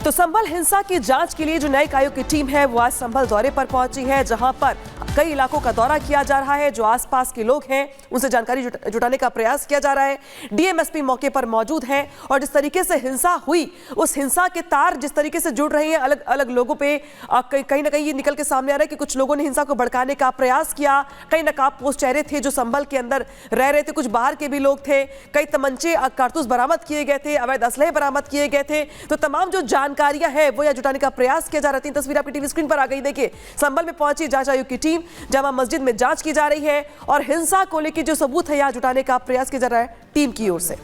तो संभल हिंसा की जांच के लिए जो न्यायिक आयोग की टीम है वो आज संभल दौरे पर पहुंची है, जहां पर कई इलाकों का दौरा किया जा रहा है। जो आसपास के लोग हैं उनसे जानकारी जुटाने का प्रयास किया जा रहा है। डीएमएसपी मौके पर मौजूद हैं और जिस तरीके से हिंसा हुई उस हिंसा के तार जिस तरीके से जुड़ रही हैं अलग अलग लोगों पे, कहीं ना कहीं ये निकल के सामने आ रहा है कि कुछ लोगों ने हिंसा को भड़काने का प्रयास किया। कई नकाबपोश चेहरे थे जो संभल के अंदर रह रहे थे, कुछ बाहर के भी लोग थे। कई तमंचे कारतूस बरामद किए गए थे, अवैध असलहे बरामद किए गए थे। तो तमाम जो जानकारियां हैं वो यह जुटाने का प्रयास किया जा रहा है। तस्वीर आपकी टीवी स्क्रीन पर आ गई। देखिए, संभल में पहुंची जांच आयोग की टीम, जामा मस्जिद में जांच की जा रही है और हिंसा को लेकर जो सबूत है यहां जुटाने का प्रयास किया जा रहा है टीम की ओर से।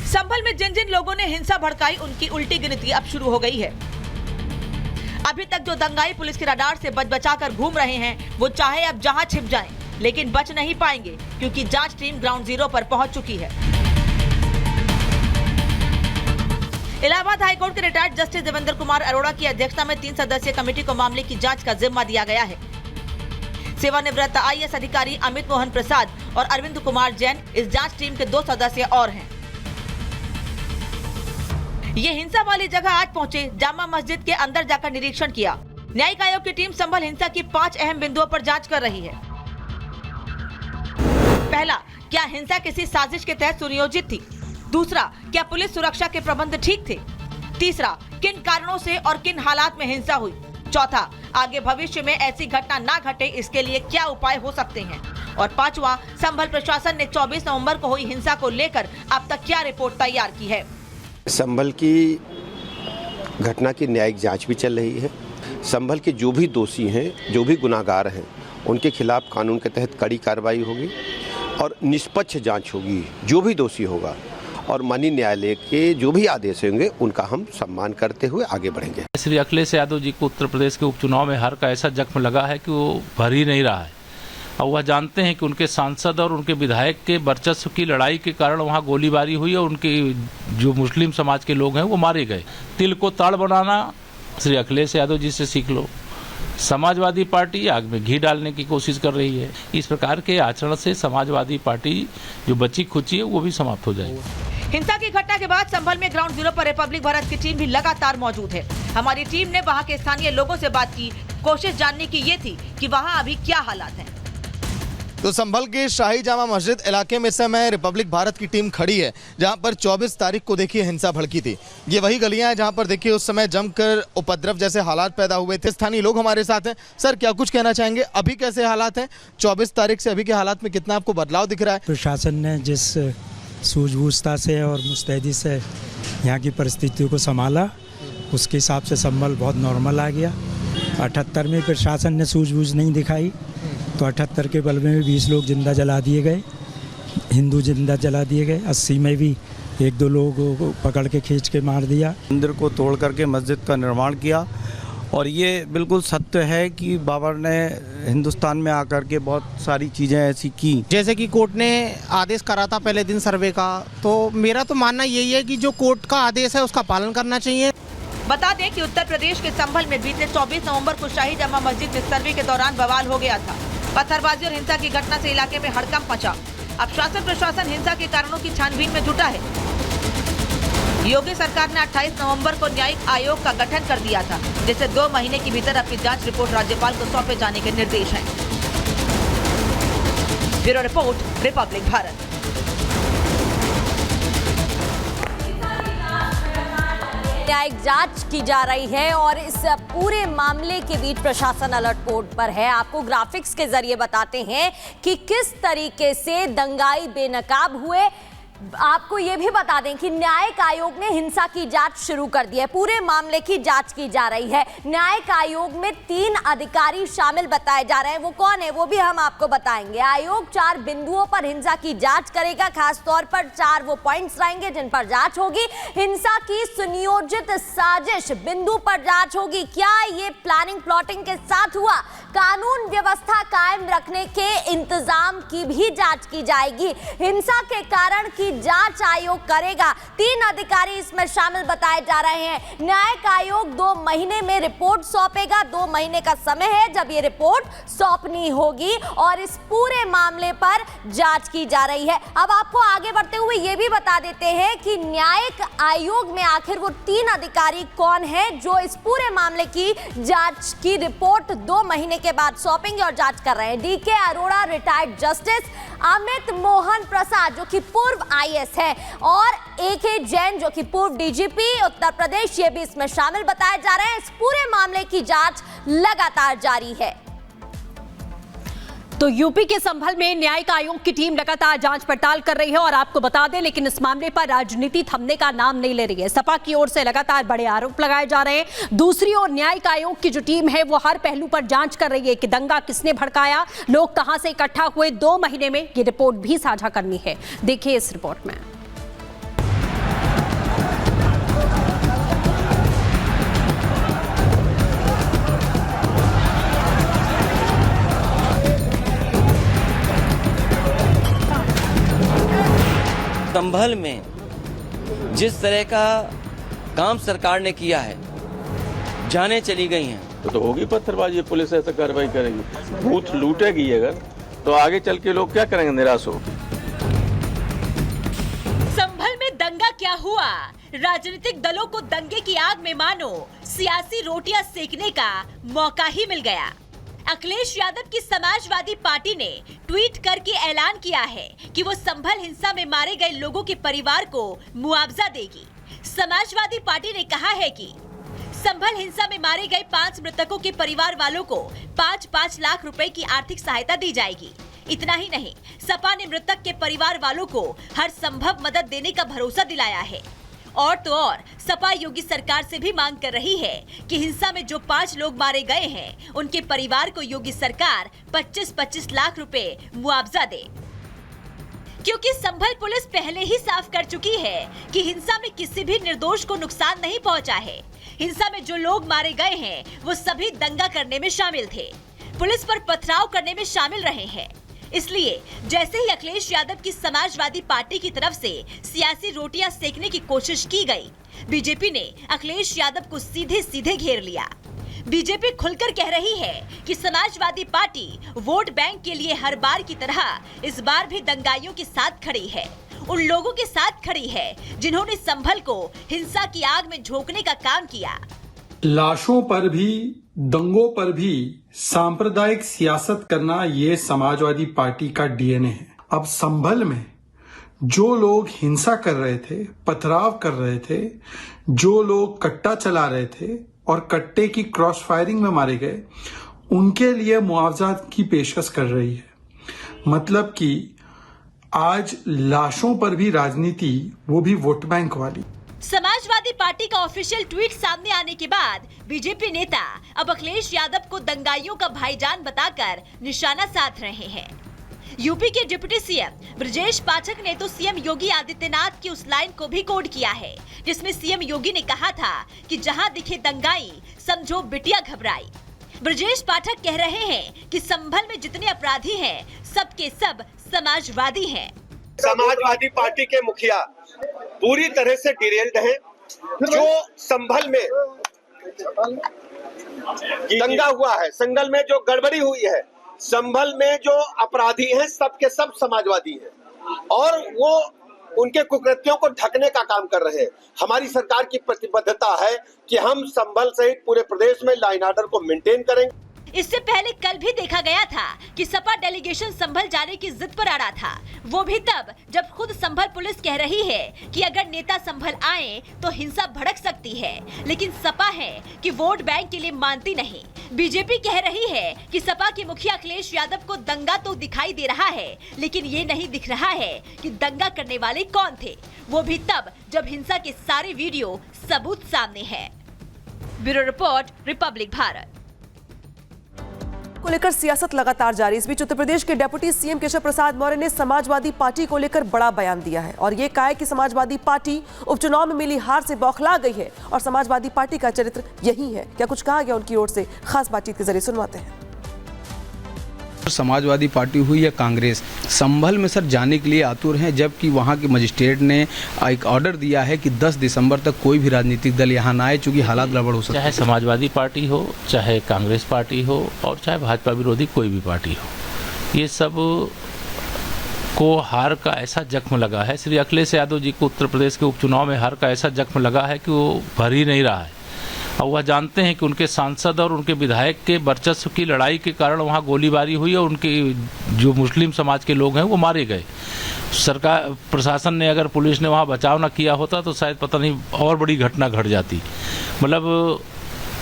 संभल में जिन जिन लोगों ने हिंसा भड़काई उनकी उल्टी गिनती अब शुरू हो गई है। अभी तक जो दंगाई पुलिस के रडार से बच-बचाकर घूम रहे हैं वो चाहे अब जहां छिप जाएं, लेकिन बच नहीं पाएंगे क्योंकि जांच टीम ग्राउंड जीरो पर पहुंच चुकी है। इलाहाबाद हाईकोर्ट के रिटायर्ड जस्टिस देवेंद्र कुमार अरोड़ा की अध्यक्षता में 3 सदस्यीय कमेटी को मामले की जांच का जिम्मा दिया गया है। सेवानिवृत्त आईएएस अधिकारी अमित मोहन प्रसाद और अरविंद कुमार जैन इस जांच टीम के 2 सदस्य और हैं। ये हिंसा वाली जगह आज पहुंचे, जामा मस्जिद के अंदर जाकर निरीक्षण किया। न्यायिक आयोग की टीम संभल हिंसा की 5 अहम बिंदुओं पर जांच कर रही है। पहला, क्या हिंसा किसी साजिश के तहत सुनियोजित थी? दूसरा, क्या पुलिस सुरक्षा के प्रबंध ठीक थे? तीसरा, किन कारणों से और किन हालात में हिंसा हुई? चौथा, आगे भविष्य में ऐसी घटना ना घटे इसके लिए क्या उपाय हो सकते हैं? और पांचवा, संभल प्रशासन ने 24 नवंबर को हुई हिंसा को लेकर अब तक क्या रिपोर्ट तैयार की है? संभल की घटना की न्यायिक जांच भी चल रही है। संभल के जो भी दोषी हैं, जो भी गुनाहगार हैं, उनके खिलाफ कानून के तहत कड़ी कार्रवाई होगी और निष्पक्ष जांच होगी। जो भी दोषी होगा और माननीय न्यायालय के जो भी आदेश होंगे उनका हम सम्मान करते हुए आगे बढ़ेंगे। श्री अखिलेश यादव जी को उत्तर प्रदेश के उपचुनाव में हार का ऐसा जख्म लगा है कि वो भर ही नहीं रहा है और वह जानते हैं कि उनके सांसद और उनके विधायक के वर्चस्व की लड़ाई के कारण वहाँ गोलीबारी हुई और उनके जो मुस्लिम समाज के लोग हैं वो मारे गए। तिल को ताड़ बनाना श्री अखिलेश यादव जी से सीख लो। समाजवादी पार्टी आग में घी डालने की कोशिश कर रही है। इस प्रकार के आचरण से समाजवादी पार्टी जो बची खुची है वो भी समाप्त हो जाएगी। हिंसा की घटना के बाद संभल में ग्राउंड जीरो पर रिपब्लिक भारत की टीम भी लगातार मौजूद है। हमारी टीम ने वहां के स्थानीय लोगों से बात की। कोशिश जानने की ये थी कि वहां अभी क्या हालात हैं। तो संभल के शाही जामा मस्जिद इलाके में इस समय रिपब्लिक भारत की टीम खड़ी है, जहां पर 24 तारीख को देखिए हिंसा भड़की थी। ये वही गलियां हैं जहां पर देखिए उस समय जमकर उपद्रव जैसे हालात पैदा हुए थे। स्थानीय लोग हमारे साथ हैं। सर, क्या कुछ कहना चाहेंगे? अभी कैसे हालात हैं? 24 तारीख से अभी के हालात में कितना आपको बदलाव दिख रहा है? प्रशासन ने जिस सूझबूझता से और मुस्तैदी से यहाँ की परिस्थितियों को संभाला, उसके हिसाब से संभल बहुत नॉर्मल आ गया। 78 में प्रशासन ने सूझबूझ नहीं दिखाई तो 78 के बल में भी 20 लोग जिंदा जला दिए गए, हिंदू जिंदा जला दिए गए। 80 में भी 1-2 लोगों को पकड़ के खींच के मार दिया। मंदिर को तोड़ करके मस्जिद का निर्माण किया और ये बिल्कुल सत्य है कि बाबर ने हिंदुस्तान में आकर के बहुत सारी चीज़ें ऐसी की। जैसे कि कोर्ट ने आदेश करा था पहले दिन सर्वे का, तो मेरा तो मानना यही है कि जो कोर्ट का आदेश है उसका पालन करना चाहिए। बता दें कि उत्तर प्रदेश के संभल में बीते 24 नवंबर को शाही जामा मस्जिद में सर्वे के दौरान बवाल हो गया था। पत्थरबाजी और हिंसा की घटना से इलाके में हड़कंप मचा। अब शासन प्रशासन हिंसा के कारणों की छानबीन में जुटा है। योगी सरकार ने 28 नवंबर को न्यायिक आयोग का गठन कर दिया था, जिसे 2 महीने के भीतर अपनी जांच रिपोर्ट राज्यपाल को सौंपे जाने के निर्देश हैं। Bureau report, Republic Bharat. न्यायिक जांच की जा रही है और इस पूरे मामले के बीच प्रशासन अलर्ट मोड पर है। आपको ग्राफिक्स के जरिए बताते हैं कि किस तरीके से दंगाई बेनकाब हुए। आपको ये भी बता दें कि न्यायिक आयोग ने हिंसा की जांच शुरू कर दी है। पूरे मामले की जांच की जा रही है। न्यायिक आयोग में 3 अधिकारी शामिल बताए जा रहे हैं। वो कौन है वो भी हम आपको बताएंगे। आयोग 4 बिंदुओं पर हिंसा की जांच करेगा। खास तौर पर 4 वो पॉइंट्स रहेंगे जिन पर जांच होगी। हिंसा की सुनियोजित साजिश बिंदु पर जांच होगी। क्या ये प्लानिंग प्लॉटिंग के साथ हुआ? कानून व्यवस्था कायम रखने के इंतजाम की भी जांच की जाएगी। हिंसा के कारण की जांच आयोग करेगा। 3 अधिकारी इसमें शामिल बताए जा रहे हैं। न्यायिक आयोग 2 महीने में रिपोर्ट सौंपेगा। 2 महीने का समय है जब ये रिपोर्ट सौंपनी होगी और इस पूरे मामले पर जांच की जा रही है। अब आपको आगे बढ़ते हुए ये भी बता देते हैं कि न्यायिक आयोग में आखिर वो 3 अधिकारी कौन हैं जो इस पूरे मामले की जांच की रिपोर्ट 2 महीने के बाद सौंपेंगे और जांच कर रहे हैं। D K Arora retired justice, Amit Mohan Prasad जो कि पूर्व आईएएस है और AK जैन जो कि पूर्व डीजीपी उत्तर प्रदेश, ये भी इसमें शामिल बताए जा रहे हैं। इस पूरे मामले की जांच लगातार जारी है। तो यूपी के संभल में न्यायिक आयोग की टीम लगातार जांच पड़ताल कर रही है और आपको बता दें, लेकिन इस मामले पर राजनीति थमने का नाम नहीं ले रही है। सपा की ओर से लगातार बड़े आरोप लगाए जा रहे हैं। दूसरी ओर न्यायिक आयोग की जो टीम है वो हर पहलू पर जांच कर रही है कि दंगा किसने भड़काया, लोग कहां से इकट्ठा हुए। 2 महीने में ये रिपोर्ट भी साझा करनी है। देखिए इस रिपोर्ट में। संभल में जिस तरह का काम सरकार ने किया है, जानें चली गई हैं। तो होगी पत्थरबाजी, पुलिस ऐसा कार्रवाई करेगी। बूथ लूटेगी अगर, तो आगे चल के लोग क्या करेंगे, निराश हो। संभल में दंगा क्या हुआ? राजनीतिक दलों को दंगे की आग में मानो सियासी रोटियां सेकने का मौका ही मिल गया। अखिलेश यादव की समाजवादी पार्टी ने ट्वीट करके ऐलान किया है कि वो संभल हिंसा में मारे गए लोगों के परिवार को मुआवजा देगी। समाजवादी पार्टी ने कहा है कि संभल हिंसा में मारे गए 5 मृतकों के परिवार वालों को 5-5 लाख रुपए की आर्थिक सहायता दी जाएगी। इतना ही नहीं, सपा ने मृतक के परिवार वालों को हर संभव मदद देने का भरोसा दिलाया है। और तो और सपा योगी सरकार से भी मांग कर रही है कि हिंसा में जो 5 लोग मारे गए हैं उनके परिवार को योगी सरकार 25-25 लाख रुपए मुआवजा दे। क्योंकि संभल पुलिस पहले ही साफ कर चुकी है कि हिंसा में किसी भी निर्दोष को नुकसान नहीं पहुंचा है। हिंसा में जो लोग मारे गए हैं वो सभी दंगा करने में शामिल थे, पुलिस पर पथराव करने में शामिल रहे हैं। इसलिए जैसे ही अखिलेश यादव की समाजवादी पार्टी की तरफ से सियासी रोटियां सेकने की कोशिश की गई, बीजेपी ने अखिलेश यादव को सीधे सीधे घेर लिया। बीजेपी खुलकर कह रही है कि समाजवादी पार्टी वोट बैंक के लिए हर बार की तरह इस बार भी दंगाइयों के साथ खड़ी है, उन लोगों के साथ खड़ी है जिन्होंने संभल को हिंसा की आग में झोंकने का काम किया। लाशों पर भी, दंगों पर भी सांप्रदायिक सियासत करना ये समाजवादी पार्टी का डीएनए है। अब संभल में जो लोग हिंसा कर रहे थे, पथराव कर रहे थे, जो लोग कट्टा चला रहे थे और कट्टे की क्रॉस फायरिंग में मारे गए, उनके लिए मुआवजा की पेशकश कर रही है। मतलब कि आज लाशों पर भी राजनीति, वो भी वोट बैंक वाली। समाजवादी पार्टी का ऑफिशियल ट्वीट सामने आने के बाद बीजेपी नेता अब अखिलेश यादव को दंगाइयों का भाईजान बताकर निशाना साध रहे हैं। यूपी के डिप्टी सीएम ब्रजेश पाठक ने तो सीएम योगी आदित्यनाथ की उस लाइन को भी कोड किया है जिसमें सीएम योगी ने कहा था कि जहां दिखे दंगाई समझो बिटिया घबराई। ब्रजेश पाठक कह रहे हैं कि संभल में जितने अपराधी हैं सबके सब समाजवादी हैं। समाजवादी पार्टी के मुखिया पूरी तरह से डिरेल्ड हैं। जो संभल में दंगा हुआ है, संभल में जो गड़बड़ी हुई है, संभल में जो अपराधी हैं सबके सब समाजवादी हैं और वो उनके कुकृत्यों को ढकने का काम कर रहे हैं। हमारी सरकार की प्रतिबद्धता है कि हम संभल सहित पूरे प्रदेश में लाइन ऑर्डर को मेंटेन करेंगे। इससे पहले कल भी देखा गया था कि सपा डेलीगेशन संभल जाने की जिद पर अड़ा था, वो भी तब जब खुद संभल पुलिस कह रही है कि अगर नेता संभल आए तो हिंसा भड़क सकती है, लेकिन सपा है कि वोट बैंक के लिए मानती नहीं। बीजेपी कह रही है कि सपा के मुखिया अखिलेश यादव को दंगा तो दिखाई दे रहा है, लेकिन ये नहीं दिख रहा है कि दंगा करने वाले कौन थे, वो भी तब जब हिंसा के सारे वीडियो सबूत सामने है। Bureau report, Republic Bharat. को लेकर सियासत लगातार जारी। इस बीच उत्तर प्रदेश के डेप्यूटी सीएम केशव प्रसाद मौर्य ने समाजवादी पार्टी को लेकर बड़ा बयान दिया है और ये कहा है कि समाजवादी पार्टी उपचुनाव में मिली हार से बौखला गई है और समाजवादी पार्टी का चरित्र यही है। क्या कुछ कहा गया उनकी ओर से, खास बातचीत के जरिए सुनवाते हैं। समाजवादी पार्टी हुई या कांग्रेस, संभल में सर जाने के लिए आतुर हैं, जबकि वहाँ के मजिस्ट्रेट ने एक ऑर्डर दिया है कि 10 दिसंबर तक कोई भी राजनीतिक दल यहाँ ना आए, चूँकि हालात गड़बड़ हो सकते हैं। चाहे समाजवादी पार्टी हो, चाहे कांग्रेस पार्टी हो और चाहे भाजपा विरोधी कोई भी पार्टी हो, ये सब को हार का ऐसा जख्म लगा है। श्री अखिलेश यादव जी को उत्तर प्रदेश के उपचुनाव में हार का ऐसा जख्म लगा है कि वो भर ही नहीं रहा है और वह जानते हैं कि उनके सांसद और उनके विधायक के वर्चस्व की लड़ाई के कारण वहाँ गोलीबारी हुई और उनके जो मुस्लिम समाज के लोग हैं वो मारे गए। सरकार प्रशासन ने, अगर पुलिस ने वहाँ बचाव न किया होता तो शायद पता नहीं और बड़ी घटना घट जाती। मतलब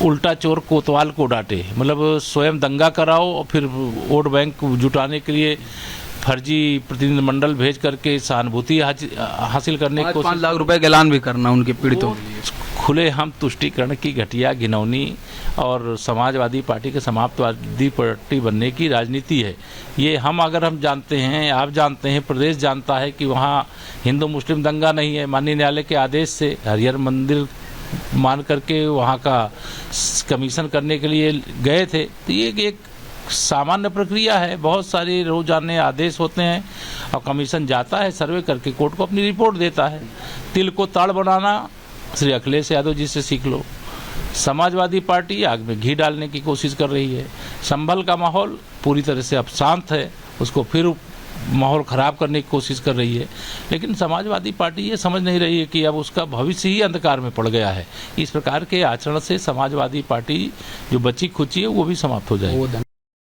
उल्टा चोर कोतवाल को डांटे, मतलब स्वयं दंगा कराओ और फिर वोट बैंक जुटाने के लिए फर्जी प्रतिनिधिमंडल भेज करके सहानुभूति हासिल करने की कोशिश। 5 लाख रुपए का ऐलान भी करना उनके पीड़ितों के लिए। खुले हम तुष्टीकरण की घटिया घिनौनी और समाजवादी पार्टी के समाप्तवादी पार्टी बनने की राजनीति है ये। अगर हम जानते हैं, आप जानते हैं, प्रदेश जानता है कि वहाँ हिंदू मुस्लिम दंगा नहीं है। माननीय न्यायालय के आदेश से हरिहर मंदिर मान करके वहाँ का कमीशन करने के लिए गए थे। तो ये एक सामान्य प्रक्रिया है, बहुत सारे रोजाने आदेश होते हैं और कमीशन जाता है, सर्वे करके कोर्ट को अपनी रिपोर्ट देता है। तिल को ताड़ बनाना श्री अखिलेश यादव जी से सीख लो। समाजवादी पार्टी आग में घी डालने की कोशिश कर रही है। संभल का माहौल पूरी तरह से अब शांत है, उसको फिर माहौल ख़राब करने की कोशिश कर रही है। लेकिन समाजवादी पार्टी ये समझ नहीं रही है कि अब उसका भविष्य ही अंधकार में पड़ गया है। इस प्रकार के आचरण से समाजवादी पार्टी जो बची खुची है वो भी समाप्त हो जाएगी।